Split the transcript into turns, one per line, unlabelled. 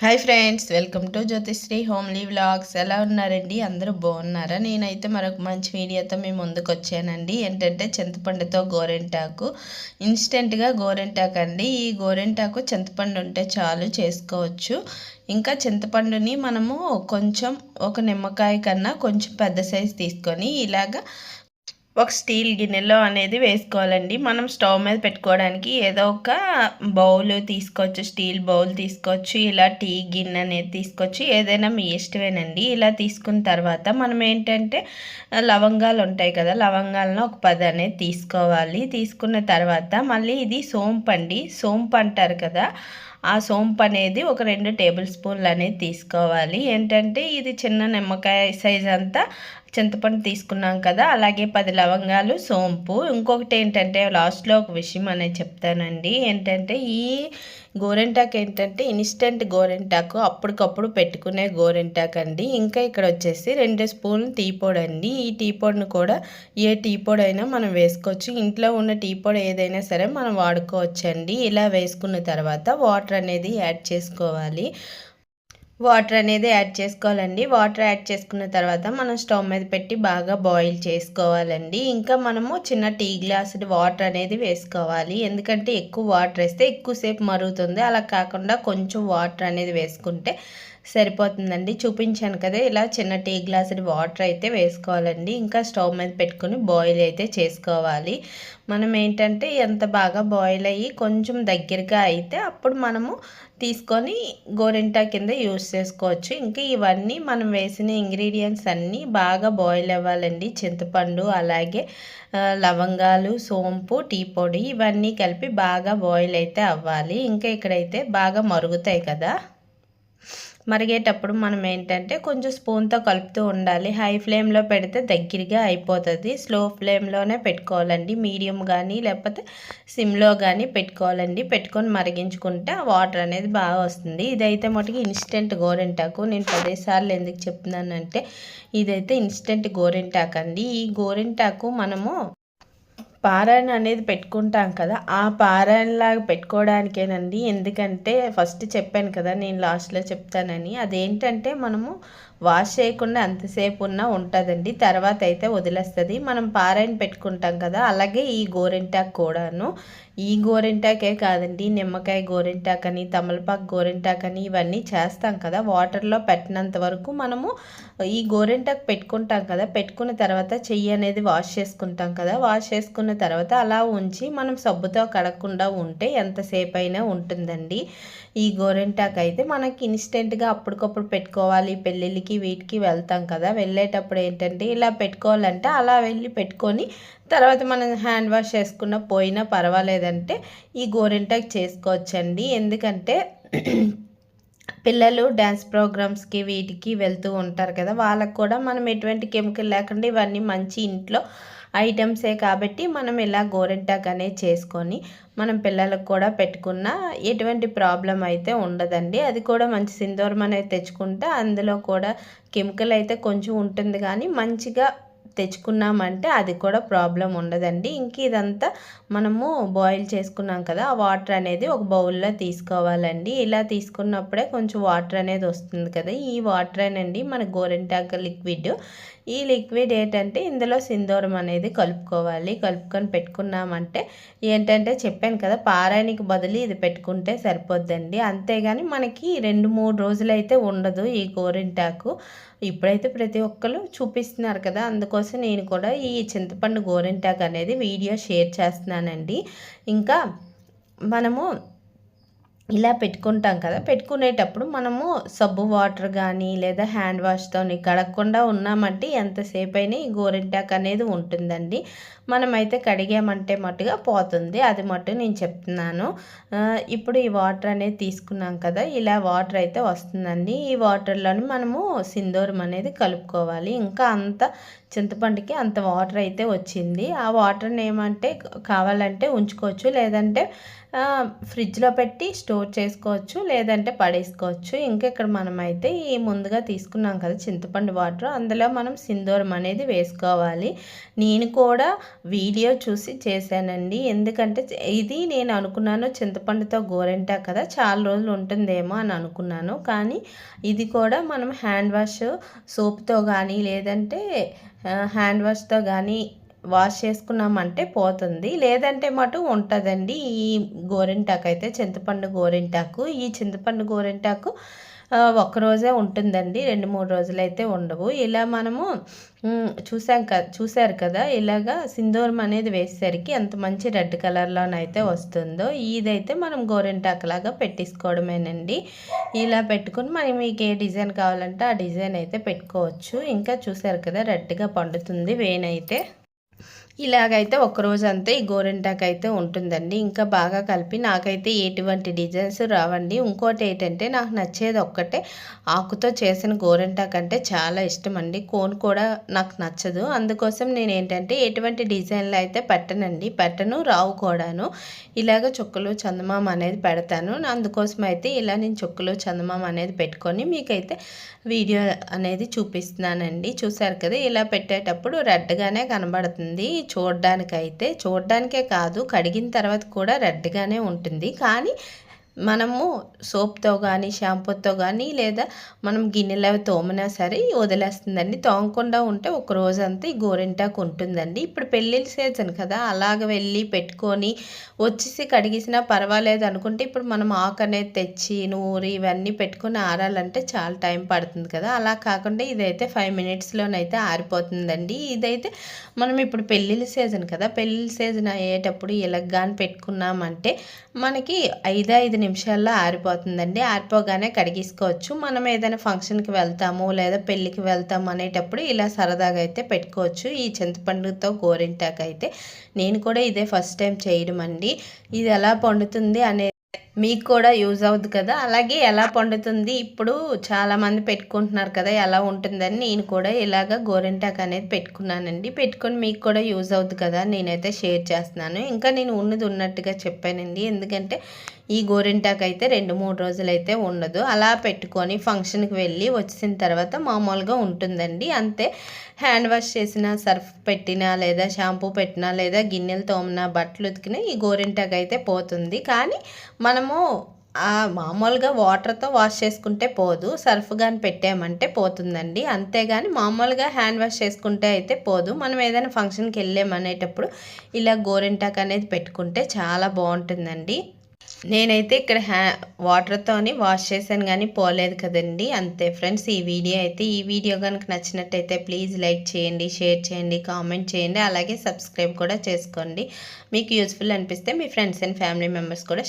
Hi friends, welcome to Jyothisri homely vlogs. ఎలా ఉన్నారండి? అందరూ బాగున్నారా? నేనైతే మరొక మంచి వీడియోతో మీ ముందుకు వచ్చానండి. ఏంటంటే చింతపండుతో గోరెంటాకు, ఇన్స్టెంట్గా గోరెంటాకు అండి. ఈ గోరెంటాకు చింతపండు ఉంటే చాలు చేసుకోవచ్చు. ఇంకా చింతపండుని మనము కొంచెం ఒక నిమ్మకాయ కన్నా కొంచెం పెద్ద సైజు తీసుకొని ఇలాగా ఒక స్టీల్ గిన్నెలో అనేది వేసుకోవాలండి. మనం స్టవ్ మీద పెట్టుకోవడానికి ఏదో ఒక బౌల్ తీసుకోవచ్చు, స్టీల్ బౌల్ తీసుకోవచ్చు, ఇలా టీ గిన్నె అనేది తీసుకోవచ్చు, ఏదైనా మీ ఇష్టమేనండి. ఇలా తీసుకున్న తర్వాత మనం ఏంటంటే లవంగాలు ఉంటాయి కదా, లవంగాలను ఒక 10 అనేది తీసుకోవాలి. తీసుకున్న తర్వాత మళ్ళీ ఇది సోంపు అండి, సోంపు అంటారు కదా, ఆ సోంపు అనేది ఒక 2 టేబుల్ స్పూన్లు అనేది తీసుకోవాలి. ఏంటంటే ఇది చిన్న నిమ్మకాయ సైజ్ అంతా చింతపండు తీసుకున్నాం కదా, అలాగే 10 లవంగాలు, సోంపు. ఇంకొకటి ఏంటంటే లాస్ట్లో ఒక విషయం అనేది చెప్తానండి. ఏంటంటే ఈ గోరెంటాకు ఏంటంటే ఇన్స్టెంట్ గోరెంటాకు, అప్పటికప్పుడు పెట్టుకునే గోరెంటాకు అండి. ఇంకా ఇక్కడ వచ్చేసి 2 స్పూన్లు టీ పొడి అండి. ఈ టీ పొడిని కూడా ఏ టీ పొడి అయినా మనం వేసుకోవచ్చు, ఇంట్లో ఉన్న టీ పొడి ఏదైనా సరే మనం వాడుకోవచ్చు అండి. ఇలా వేసుకున్న తర్వాత వాటర్ అనేది యాడ్ చేసుకోవాలి. వాటర్ అనేది యాడ్ చేసుకోవాలండి. వాటర్ యాడ్ చేసుకున్న తర్వాత మనం స్టవ్ మీద పెట్టి బాగా బాయిల్ చేసుకోవాలండి. ఇంకా మనము చిన్న టీ గ్లాసుడి వాటర్ అనేది వేసుకోవాలి. ఎందుకంటే ఎక్కువ వాటర్ వేస్తే ఎక్కువసేపు మరుగుతుంది. అలా కాకుండా కొంచెం వాటర్ అనేది వేసుకుంటే సరిపోతుందండి. చూపించాను కదా, ఇలా చిన్న టీ గ్లాసుడి వాటర్ అయితే వేసుకోవాలండి. ఇంకా స్టవ్ మీద పెట్టుకుని బాయిల్ అయితే చేసుకోవాలి. మనం ఏంటంటే ఎంత బాగా బాయిల్ అయ్యి కొంచెం దగ్గరగా అయితే అప్పుడు మనము తీసుకొని గోరింటా కింద యూస్ చేసుకోవచ్చు. ఇంకా ఇవన్నీ మనం వేసిన ఇంగ్రీడియంట్స్ అన్నీ బాగా బాయిల్ అవ్వాలండి. చింతపండు, అలాగే లవంగాలు, సోంపు, టీ పొడి ఇవన్నీ కలిపి బాగా బాయిల్ అయితే అవ్వాలి. ఇంకా ఇక్కడైతే బాగా మరుగుతాయి కదా, మరిగేటప్పుడు మనం ఏంటంటే కొంచెం స్పూన్తో కలుపుతూ ఉండాలి. హై ఫ్లేమ్లో పెడితే దగ్గరగా అయిపోతుంది. స్లో ఫ్లేమ్లోనే పెట్టుకోవాలండి. మీడియం కానీ లేకపోతే సిమ్లో కానీ పెట్టుకోవాలండి. పెట్టుకొని మరిగించుకుంటే ఆ వాటర్ అనేది బాగా వస్తుంది. ఇదైతే మటుకు ఇన్స్టెంట్ గోరింటాకు. నేను 10 సార్లు ఎందుకు చెప్తున్నానంటే ఇదైతే ఇన్స్టెంట్ గోరింటాకు అండి. ఈ గోరింటాకు మనము పారాయణ అనేది పెట్టుకుంటాం కదా, ఆ పారాయణలాగా పెట్టుకోవడానికేనండి. ఎందుకంటే ఫస్ట్ చెప్పాను కదా, నేను లాస్ట్లో చెప్తానని. అదేంటంటే మనము వాష్ చేయకుండా ఎంతసేపు ఉన్నా ఉంటుందండి, తర్వాత అయితే వదిలేస్తుంది. మనం పారాయణ పెట్టుకుంటాం కదా, అలాగే ఈ గోరింటాకు కూడాను. ఈ గోరింటాకే కాదండి, నిమ్మకాయ గోరింటాకు అని, తమలపాకు గోరింటాకు అని ఇవన్నీ చేస్తాం కదా, వాటర్లో పెట్టినంత వరకు మనము ఈ గోరింటాకు పెట్టుకుంటాం కదా. పెట్టుకున్న తర్వాత చెయ్యి అనేది వాష్ చేసుకుంటాం కదా, వాష్ చేసుకున్న తర్వాత అలా ఉంచి మనం సబ్బుతో కడగకుండా ఉంటే ఎంతసేపు అయినా ఉంటుందండి. ఈ గోరింటాకు అయితే మనకి ఇన్స్టెంట్గా అప్పటికప్పుడు పెట్టుకోవాలి, పెళ్ళిళ్ళకి వీటికి వెళ్తాం కదా, వెళ్ళేటప్పుడు ఏంటంటే ఇలా పెట్టుకోవాలంటే అలా వెళ్ళి పెట్టుకొని తర్వాత మనం హ్యాండ్ వాష్ చేసుకున్న పోయినా పర్వాలేదంటే ఈ గోరింటాకు చేసుకోవచ్చండి. ఎందుకంటే పిల్లలు డ్యాన్స్ ప్రోగ్రామ్స్కి వీటికి వెళ్తూ ఉంటారు కదా, వాళ్ళకు కూడా మనం ఎటువంటి కెమికల్ లేకుండా ఇవన్నీ మంచి ఇంట్లో ఐటమ్సే కాబట్టి మనం ఇలా గోరింటాకు అనేది చేసుకొని మనం పిల్లలకు కూడా పెట్టుకున్న ఎటువంటి ప్రాబ్లం అయితే ఉండదండి. అది కూడా మంచి సింధూరం అనేది తెచ్చుకుంటే అందులో కూడా కెమికల్ అయితే కొంచెం ఉంటుంది, కానీ మంచిగా తెచ్చుకున్నామంటే అది కూడా ప్రాబ్లం ఉండదండి. ఇంక ఇదంతా మనము బాయిల్ చేసుకున్నాం కదా, ఆ వాటర్ అనేది ఒక బౌల్లో తీసుకోవాలండి. ఇలా తీసుకున్నప్పుడే కొంచెం వాటర్ అనేది వస్తుంది కదా, ఈ వాటరేనండి మన గోరింటాకు లిక్విడ్. ఈ లిక్విడ్ ఏంటంటే ఇందులో సింధూరం అనేది కలుపుకోవాలి. కలుపుకొని పెట్టుకున్నామంటే ఏంటంటే చెప్పాను కదా, పారాయణకి బదులు ఇది పెట్టుకుంటే సరిపోద్దండి. అంతేగాని మనకి 2-3 రోజులైతే ఉండదు ఈ గోరింటాకు. ఇప్పుడైతే ప్రతి ఒక్కరు చూపిస్తున్నారు కదా, అందుకోసం నేను కూడా ఈ చింతపండు గోరింటాకు అనేది వీడియో షేర్ చేస్తున్నానండి. ఇంకా మనము ఇలా పెట్టుకుంటాం కదా, పెట్టుకునేటప్పుడు మనము సబ్బు వాటర్ కానీ లేదా హ్యాండ్ వాష్తో కడగకుండా ఉన్నామంటే ఎంతసేపు అయినా ఈ గోరింటాకు అనేది ఉంటుందండి. మనమైతే కడిగామంటే మట్టుగా పోతుంది, అది మట్టు నేను చెప్తున్నాను. ఇప్పుడు ఈ వాటర్ అనేది తీసుకున్నాం కదా, ఇలా వాటర్ అయితే వస్తుందండి. ఈ వాటర్లోని మనము సింధూరం అనేది కలుపుకోవాలి. ఇంకా అంత చింతపండుకి అంత వాటర్ అయితే వచ్చింది. ఆ వాటర్ని ఏమంటే కావాలంటే ఉంచుకోవచ్చు, లేదంటే ఫ్రిడ్జ్లో పెట్టి స్టోర్ చేసుకోవచ్చు, లేదంటే పడేసుకోవచ్చు. ఇంకా ఇక్కడ మనమైతే ఈ ముందుగా తీసుకున్నాం కదా చింతపండు వాటర్, అందులో మనం సింధూరం అనేది వేసుకోవాలి. నేను కూడా వీడియో చూసి చేశానండి. ఎందుకంటే ఇది నేను అనుకున్నాను చింతపండుతో గోరింటాకు కదా చాలా రోజులు ఉంటుందేమో అని అనుకున్నాను. కానీ ఇది కూడా మనం హ్యాండ్ వాష్ సోప్తో కానీ లేదంటే హ్యాండ్ వాష్తో కానీ వాష్ చేసుకున్నామంటే పోతుంది, లేదంటే మటు ఉంటుందండి. ఈ గోరింటాకు అయితే చింతపండు గోరింటాకు, ఈ చింతపండు గోరింటాకు ఒక్కరోజే ఉంటుందండి, 2-3 రోజులైతే ఉండవు. ఇలా మనము చూసారు కదా ఇలాగా సింధూరం అనేది వేసేసరికి ఎంత మంచి రెడ్ కలర్లోనైతే వస్తుందో. ఇదైతే మనం గోరింటాకులాగా పెట్టేసుకోవడమేనండి. ఇలా పెట్టుకుని మనం మీకు ఏ డిజైన్ కావాలంటే ఆ డిజైన్ అయితే పెట్టుకోవచ్చు. ఇంకా చూసారు కదా రెడ్గా పండుతుంది వేనైతే. ఇలాగైతే ఒక్కరోజు అంతే ఈ గోరింటాకు అయితే ఉంటుందండి. ఇంకా బాగా కలిపి నాకైతే ఎటువంటి డిజైన్స్ రావండి. ఇంకోటి ఏంటంటే నాకు నచ్చేది ఒక్కటే, ఆకుతో చేసిన గోరింటాకు అంటే చాలా ఇష్టం అండి. కోన్ కూడా నాకు నచ్చదు. అందుకోసం నేను ఏంటంటే ఎటువంటి డిజైన్లు అయితే పెట్టను, రావు కూడాను. ఇలాగ చుక్కలు చందమామ అనేది పెడతాను. అందుకోసం అయితే ఇలా నేను చుక్కలు చందమామ అనేది పెట్టుకొని మీకైతే వీడియో అనేది చూపిస్తున్నానండి. చూసారు కదా ఇలా పెట్టేటప్పుడు రెడ్గానే కనబడుతుంది చూడడానికే కాదు, కడిగిన తర్వాత కూడా రెడ్గానే ఉంటుంది. కానీ మనము సోప్తో కానీ షాంపూతో కానీ లేదా మనం గిన్నెలు అవి తోమినా సరే వదిలేస్తుందండి. తోమకుండా ఉంటే ఒక రోజంతా ఈ గోరింటాకు ఉంటుందండి. ఇప్పుడు పెళ్ళిళ్ళ సీజన్ కదా, అలాగ వెళ్ళి పెట్టుకొని వచ్చేసి కడిగేసినా పర్వాలేదు అనుకుంటే ఇప్పుడు మనం ఆకు అనేది తెచ్చి నూరి ఇవన్నీ పెట్టుకొని ఆరాలంటే చాలా టైం పడుతుంది కదా. అలా కాకుండా ఇదైతే 5 మినిట్స్లోనైతే ఆరిపోతుందండి. ఇదైతే మనం ఇప్పుడు పెళ్ళిళ్ళ సీజన్ కదా, పెళ్ళిళ్ళ సీజన్ అయ్యేటప్పుడు ఇలాగాని పెట్టుకున్నామంటే మనకి 5 నిమిషాల్లో ఆరిపోతుందండి. ఆరిపోగానే కడిగేసుకోవచ్చు. మనం ఏదైనా ఫంక్షన్కి వెళ్తాము లేదా పెళ్ళికి వెళ్తాము అనేటప్పుడు ఇలా సరదాగా అయితే పెట్టుకోవచ్చు. ఈ చింతపండుతో గోరింటాకు అయితే నేను కూడా ఇదే ఫస్ట్ టైం చేయడం అండి. ఇది ఎలా పండుతుంది అనే మీకు కూడా యూజ్ అవుద్ది కదా. అలాగే ఎలా పండుతుంది ఇప్పుడు చాలామంది పెట్టుకుంటున్నారు కదా, ఎలా ఉంటుందని నేను కూడా ఇలాగ గోరింటాకు అనేది పెట్టుకున్నానండి. పెట్టుకొని మీకు కూడా యూజ్ అవుద్ది కదా నేనైతే షేర్ చేస్తున్నాను. ఇంకా నేను ఉన్నది ఉన్నట్టుగా చెప్పానండి. ఎందుకంటే ఈ గోరింటాకు అయితే 2-3 రోజులైతే ఉండదు. అలా పెట్టుకొని ఫంక్షన్కి వెళ్ళి వచ్చిన తర్వాత మామూలుగా ఉంటుందండి అంతే. హ్యాండ్ వాష్ చేసిన, సర్ఫ్ పెట్టినా లేదా షాంపూ పెట్టినా లేదా గిన్నెలు తోమినా బట్టలు ఉతికినా ఈ గోరింటాకు అయితే పోతుంది. కానీ మనము మామూలుగా వాటర్తో వాష్ చేసుకుంటే పోదు, సర్ఫ్ కానీ పెట్టామంటే పోతుందండి. అంతేగాని మామూలుగా హ్యాండ్ వాష్ చేసుకుంటే అయితే పోదు. మనం ఏదైనా ఫంక్షన్కి వెళ్ళామనేటప్పుడు ఇలా గోరింటాకు అనేది పెట్టుకుంటే చాలా బాగుంటుందండి. నేనైతే ఇక్కడ వాటర్తోని వాష్ చేశాను కానీ పోలేదు కదండి. అంతే ఫ్రెండ్స్ ఈ వీడియో కనుక నచ్చినట్టయితే ప్లీజ్ లైక్ చేయండి, షేర్ చేయండి, కామెంట్ చేయండి, అలాగే సబ్స్క్రైబ్ కూడా చేసుకోండి. మీకు యూస్ఫుల్ అనిపిస్తే మీ ఫ్రెండ్స్ అండ్ ఫ్యామిలీ మెంబర్స్ కూడా